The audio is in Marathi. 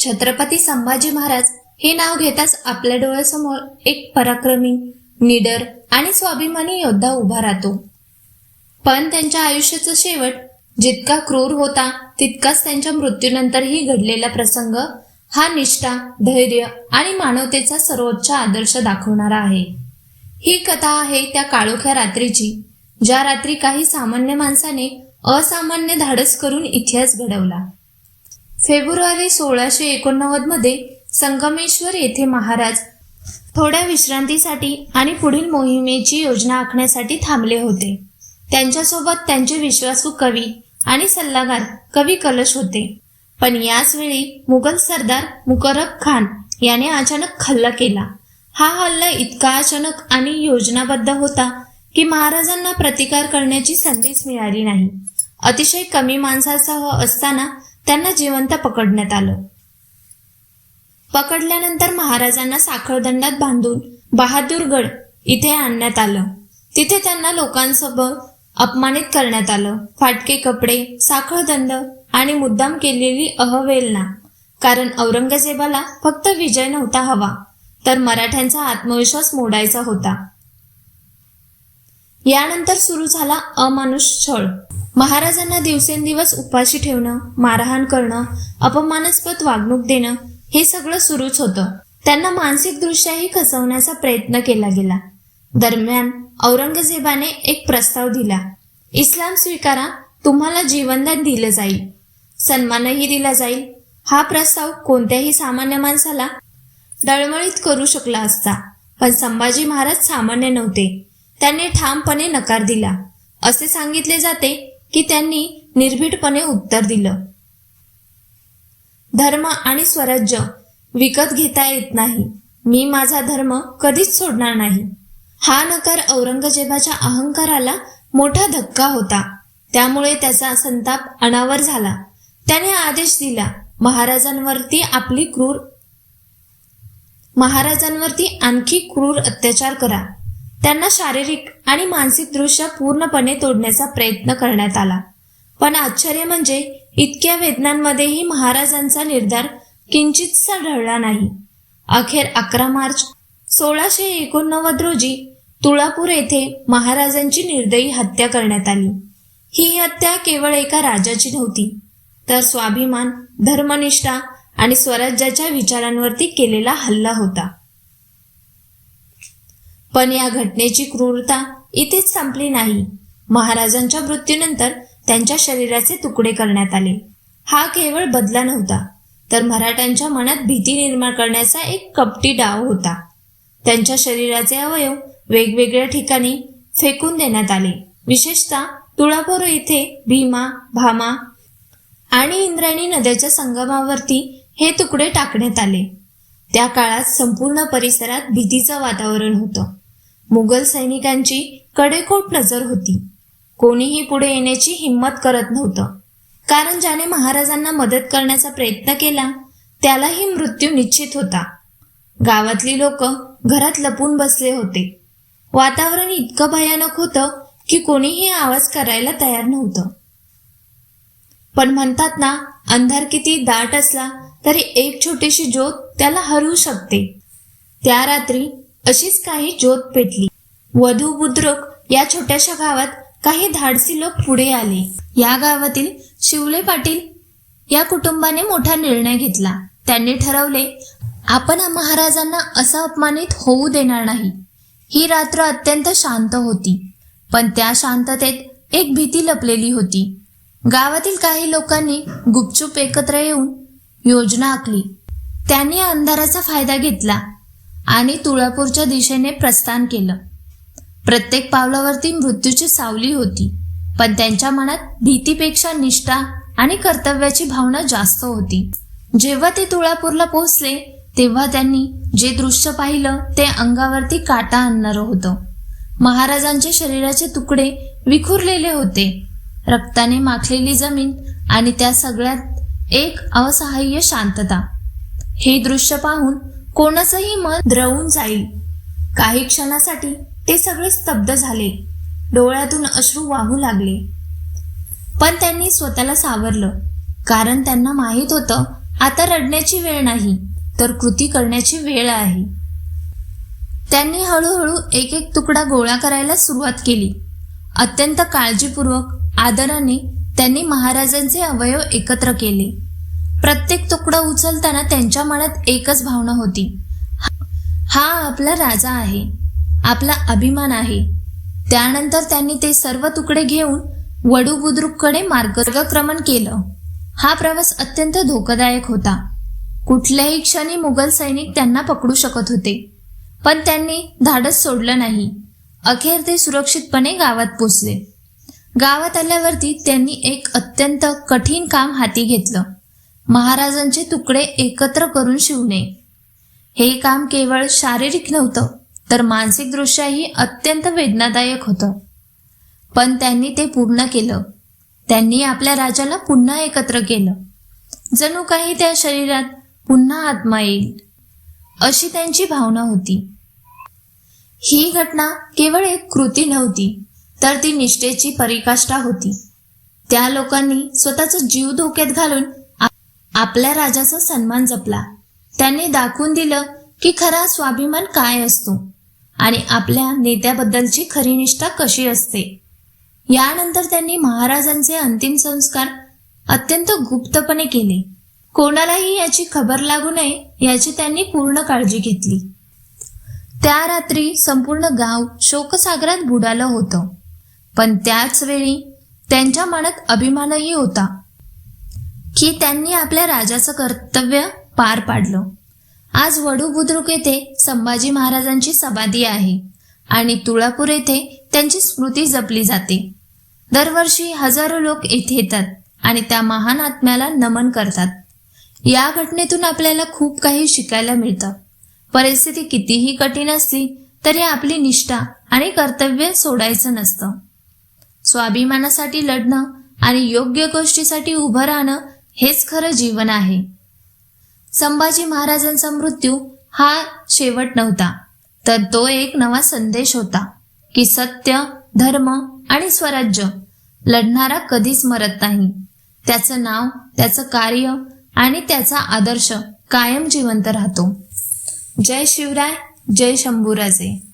छत्रपती संभाजी महाराज हे नाव घेताच आपल्या डोळ्यासमोर एक पराक्रमी, निडर आणि स्वाभिमानी योद्धा उभा राहतो. पण त्यांच्या आयुष्याचा शेवट जितका क्रूर होता तितकाच त्यांच्या मृत्यूनंतरही घडलेला प्रसंग हा निष्ठा, धैर्य आणि मानवतेचा सर्वोच्च आदर्श दाखवणारा आहे. ही कथा आहे त्या काळोख्या रात्रीची, ज्या रात्री काही सामान्य माणसाने असामान्य धाडस करून इतिहास घडवला. फेब्रुवारी 1689 मध्ये संगमेश्वर येथे महाराज थोड्या विश्रांतीसाठी आणि पुढील मोहिमेची योजना आखण्यासाठी थांबले होते. त्यांच्यासोबत त्यांचे विश्वासू कवी आणि सल्लागार कवी कलश होते. पण याच वेळी मुघल सरदार मुकरब खान याने अचानक हल्ला केला. हा हल्ला इतका अचानक आणि योजनाबद्ध होता की महाराजांना प्रतिकार करण्याची संधीच मिळाली नाही. अतिशय कमी माणसासह असताना त्यांना जिवंत पकडण्यात आलं. पकडल्यानंतर महाराजांना साखळदंडात बांधून बहादूरगड इथे आणण्यात आलं. तिथे त्यांना लोकांसमोर अपमानित करण्यात आलं. फाटके कपडे, साखळदंड आणि मुद्दाम केलेली अहवेलना. कारण औरंगजेबाला फक्त विजय नव्हता हवा, तर मराठ्यांचा आत्मविश्वास मोडायचा होता. यानंतर सुरू झाला अमानुष छळ. महाराजांना दिवसेंदिवस उपाशी ठेवणं, मारहाण करणं, अपमानास्पद वागणूक देणं हे सगळं सुरूच होतं. त्यांना मानसिकदृष्ट्याही खचवण्याचा प्रयत्न केला गेला. दरम्यान औरंगजेबाने एक प्रस्ताव दिला. इस्लाम स्वीकारा, तुम्हाला जीवनदान दिलं जाईल, सन्मानही दिला जाईल. हा प्रस्ताव कोणत्याही सामान्य माणसाला डळमळीत करू शकला असता, पण संभाजी महाराज सामान्य नव्हते. त्यांनी ठामपणे नकार दिला. असे सांगितले जाते की त्यांनी निर्भीडपणे उत्तर दिलं, धर्म आणि स्वराज्य विकत घेता येत नाही. मी माझा धर्म कधीच सोडणार नाही. हा नकार औरंगजेबाच्या अहंकाराला मोठा धक्का होता. त्यामुळे त्याचा संताप अनावर झाला. त्याने आदेश दिला, महाराजांवरती आणखी क्रूर अत्याचार करा. त्यांना शारीरिक आणि मानसिकदृष्ट्या पूर्णपणे तोडण्याचा प्रयत्न करण्यात आला. पण आश्चर्य म्हणजे इतक्या वेदनांमध्येही महाराजांचा निर्धार किंचितसा ढळला नाही. अखेर 11 मार्च 1689 रोजी तुळापूर येथे महाराजांची निर्दयी हत्या करण्यात आली. ही हत्या केवळ एका राजाची नव्हती, तर स्वाभिमान, धर्मनिष्ठा आणि स्वराज्याच्या विचारांवरती केलेला हल्ला होता. पण या घटनेची क्रूरता इथेच संपली नाही. महाराजांच्या मृत्यूनंतर त्यांच्या शरीराचे तुकडे करण्यात आले. हा केवळ बदला नव्हता, तर मराठ्यांच्या मनात भीती निर्माण करण्याचा एक कपटी डाव होता. त्यांच्या शरीराचे अवयव वेगवेगळ्या ठिकाणी फेकून देण्यात आले. विशेषतः तुळापूर येथे भीमा, भामा आणि इंद्रायणी नद्याच्या संगमावरती हे तुकडे टाकण्यात आले. त्या काळात संपूर्ण परिसरात भीतीचं वातावरण होतं. मुघल सैनिकांची कडेकोट नजर होती. कोणीही पुढे येण्याची हिंमत करत नव्हतं, कारण ज्याने महाराजांना मदत करण्याचा प्रयत्न केला त्यालाही मृत्यू निश्चित होता. गावातली लोक घरात लपून बसले होते. वातावरण इतकं भयानक होतं की कोणीही आवाज करायला तयार नव्हतं. पण म्हणतात ना, अंधार किती दाट असला तरी एक छोटीशी ज्योत त्याला हरवू शकते. त्या रात्री अशीच काही ज्योत पेटली. वधू बुद्रुक या छोट्याशा गावात काही धाडसी लोक पुढे आले. या गावातील शिवले पाटील या कुटुंबाने मोठा निर्णय घेतला. त्यांनी ठरवले, आपण महाराजांना असं अपमानित होऊ देणार नाही. ही रात्र अत्यंत शांत होती, पण त्या शांततेत एक भीती लपलेली होती. गावातील काही लोकांनी गुपचूप एकत्र येऊन योजना आखली. त्यांनी अंधाराचा फायदा घेतला आणि तुळापूरच्या दिशेने प्रस्थान केलं. प्रत्येक पावलावरती मृत्यूची सावली होती, पण त्यांच्या मनात भीतीपेक्षा निष्ठा आणि कर्तव्याची भावना जास्त होती. जेव्हा ते तुळापूरला पोहोचले तेव्हा त्यांनी जे दृश्य पाहिलं ते अंगावरती काटा आणणारं होतं. महाराजांचे शरीराचे तुकडे विखुरलेले होते. रक्ताने माखलेली जमीन आणि त्या सगळ्यात एक असहाय्य शांतता. हे दृश्य पाहून कोणाचंही मन द्रवून जाईल. काही क्षणासाठी ते सगळे स्तब्ध झाले. डोळ्यातून अश्रू वाहू लागले. पण त्यांनी स्वतःला सावरलं, कारण त्यांना माहीत होतं आता रडण्याची वेळ नाही, तर कृती करण्याची वेळ आहे. त्यांनी हळूहळू एक एक तुकडा गोळा करायला सुरुवात केली. अत्यंत काळजीपूर्वक, आदराने त्यांनी महाराजांचे अवयव एकत्र केले. प्रत्येक तुकडा उचलताना त्यांच्या मनात एकच भावना होती, हा आपला राजा आहे, आपला अभिमान आहे. त्यानंतर त्यांनी ते सर्व तुकडे घेऊन वडू बुद्रुककडे मार्गक्रमण केलं. हा प्रवास अत्यंत धोकादायक होता. कुठल्याही क्षणी मुघल सैनिक त्यांना पकडू शकत होते, पण त्यांनी धाडस सोडलं नाही. अखेर ते सुरक्षितपणे गावात पोचले. गावात आल्यावरती त्यांनी एक अत्यंत कठीण काम हाती घेतलं, महाराजांचे तुकडे एकत्र करून शिवणे. हे काम केवळ शारीरिक नव्हतं, तर मानसिकदृष्ट्याही अत्यंत वेदनादायक होतं. पण त्यांनी ते पूर्ण केलं. त्यांनी आपल्या राजाला पुन्हा एकत्र केलं. जणू काही त्या शरीरात पुन्हा आत्मा येईल, अशी त्यांची भावना होती. ही घटना केवळ एक कृती नव्हती, तर ती निष्ठेची पराकाष्ठा होती. त्या लोकांनी स्वतःचा जीव धोक्यात घालून आपल्या राजाचा सन्मान जपला. त्यांनी दाखवून दिलं की खरा स्वाभिमान काय असतो आणि आपल्या नेत्याबद्दलची खरी निष्ठा कशी असते. यानंतर त्यांनी महाराजांचे अंतिम संस्कार अत्यंत गुप्तपणे केले. कोणालाही याची खबर लागू नये याची त्यांनी पूर्ण काळजी घेतली. त्या रात्री संपूर्ण गाव शोकसागरात बुडालं होतं, पण त्याच वेळी त्यांच्या मनात अभिमानही होता की त्यांनी आपल्या राजाचं कर्तव्य पार पाडलं. आज वडू बुद्रुक येथे संभाजी महाराजांची समाधी आहे आणि तुळापूर येथे त्यांची स्मृती जपली जाते. दरवर्षी हजारो लोक येथे येतात आणि त्या महान आत्म्याला नमन करतात. या घटनेतून आपल्याला खूप काही शिकायला मिळतं. परिस्थिती कितीही कठीण असली तरी आपली निष्ठा आणि कर्तव्य सोडायचं नसतं. स्वाभिमानासाठी लढणं आणि योग्य गोष्टीसाठी उभं राहणं हेच खरं जीवन आहे. संभाजी महाराजांचा मृत्यू हा शेवट नव्हता, तर तो एक नवा संदेश होता की सत्य, धर्म आणि स्वराज्य लढणारा कधीच मरत नाही. त्याचं नाव, त्याचं कार्य आणि त्याचा आदर्श कायम जिवंत राहतो. जय शिवराय, जय शंभूराजे.